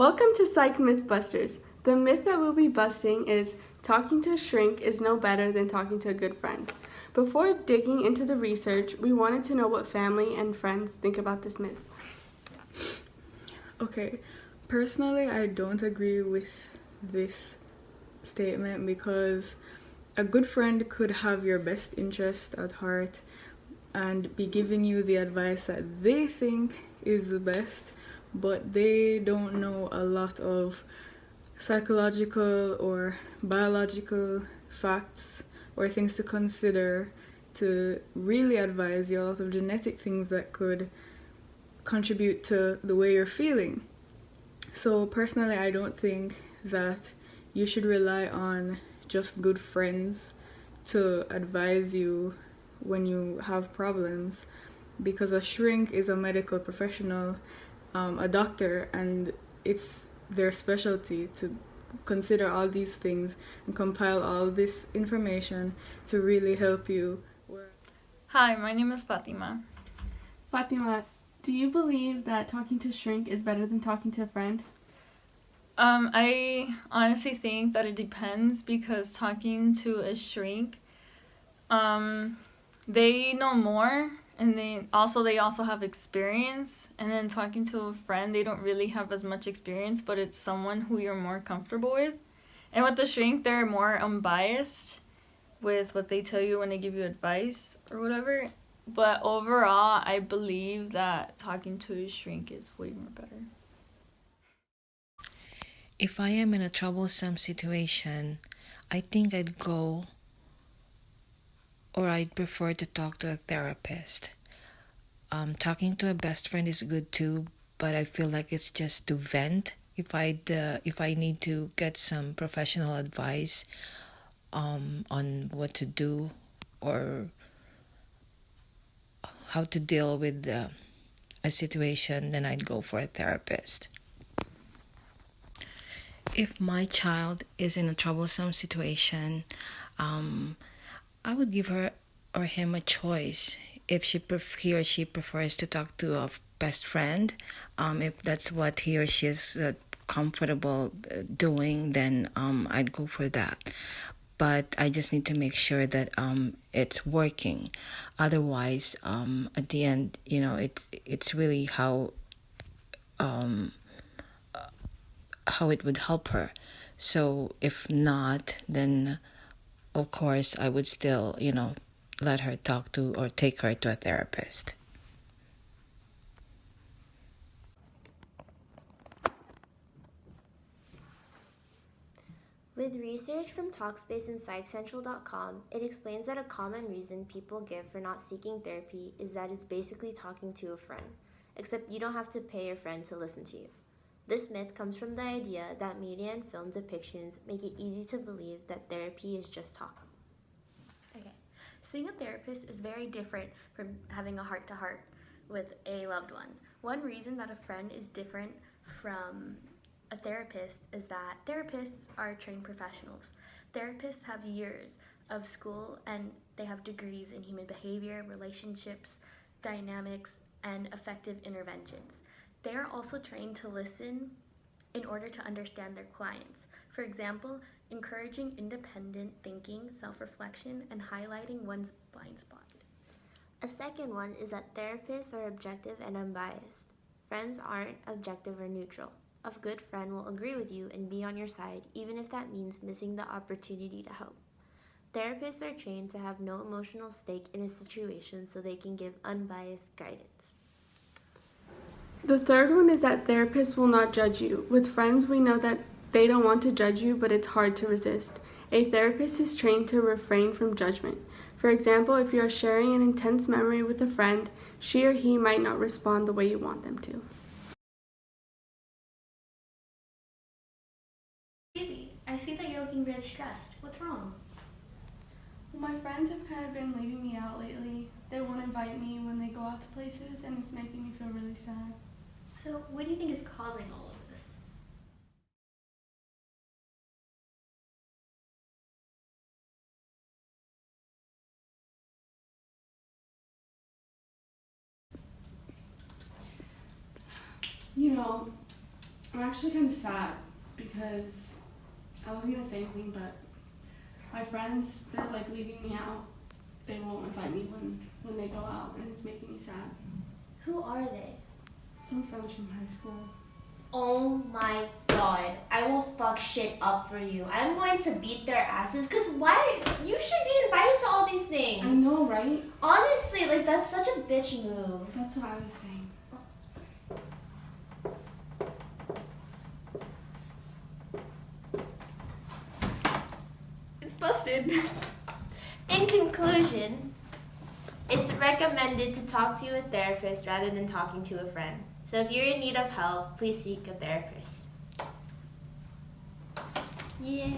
Welcome to Psych MythBusters. The myth that we'll be busting is talking to a shrink is no better than talking to a good friend. Before digging into the research, we wanted to know what family and friends think about this myth. Okay, personally, I don't agree with this statement because a good friend could have your best interest at heart and be giving you the advice that they think is the best, but they don't know a lot of psychological or biological facts or things to consider to really advise you, a lot of genetic things that could contribute to the way you're feeling. So personally, I don't think that you should rely on just good friends to advise you when you have problems, because a shrink is a medical professional, a doctor, and it's their specialty to consider all these things and compile all this information to really help you. Hi, my name is Fatima. Fatima, do you believe that talking to a shrink is better than talking to a friend? I honestly think that it depends, because talking to a shrink, they know more, and they also have experience. And then talking to a friend, they don't really have as much experience, but it's someone who you're more comfortable with. And with the shrink, they're more unbiased with what they tell you when they give you advice or whatever. But overall, I believe that talking to a shrink is way more better. If I am in a troublesome situation, I think I'd prefer to talk to a therapist. Talking to a best friend is good too, but I feel like it's just to vent. If I need to get some professional advice on what to do or how to deal with a situation, then I'd go for a therapist. If my child is in a troublesome situation, I would give her or him a choice. If he or she prefers to talk to a best friend, if that's what he or she is comfortable doing, then I'd go for that. But I just need to make sure that it's working. Otherwise, at the end, it's really how it would help her. So if not, then of course I would still, let her talk to or take her to a therapist. With research from Talkspace and PsychCentral.com, it explains that a common reason people give for not seeking therapy is that it's basically talking to a friend, except you don't have to pay your friend to listen to you. This myth comes from the idea that media and film depictions make it easy to believe that therapy is just talk. Okay, seeing a therapist is very different from having a heart-to-heart with a loved one. One reason that a friend is different from a therapist is that therapists are trained professionals. Therapists have years of school and they have degrees in human behavior, relationships, dynamics, and effective interventions. They are also trained to listen in order to understand their clients. For example, encouraging independent thinking, self-reflection, and highlighting one's blind spot. A second one is that therapists are objective and unbiased. Friends aren't objective or neutral. A good friend will agree with you and be on your side, even if that means missing the opportunity to help. Therapists are trained to have no emotional stake in a situation so they can give unbiased guidance. The third one is that therapists will not judge you. With friends, we know that they don't want to judge you, but it's hard to resist. A therapist is trained to refrain from judgment. For example, if you are sharing an intense memory with a friend, she or he might not respond the way you want them to. Easy. I see that you're looking really stressed. What's wrong? Well, my friends have kind of been leaving me out lately. They won't invite me when they go out to places, and it's making me feel really sad. So, what do you think is causing all of this? You know, I'm actually kind of sad because I wasn't gonna say anything, but my friends, they're like leaving me out. They won't invite me when they go out, and it's making me sad. Who are they? Some friends from high school. Oh my god, I will fuck shit up for you. I'm going to beat their asses, cause why? You should be invited to all these things. I know, right? Honestly, like that's such a bitch move. That's what I was saying. It's busted. In conclusion, it's recommended to talk to a therapist rather than talking to a friend. So if you're in need of help, please seek a therapist. Yay!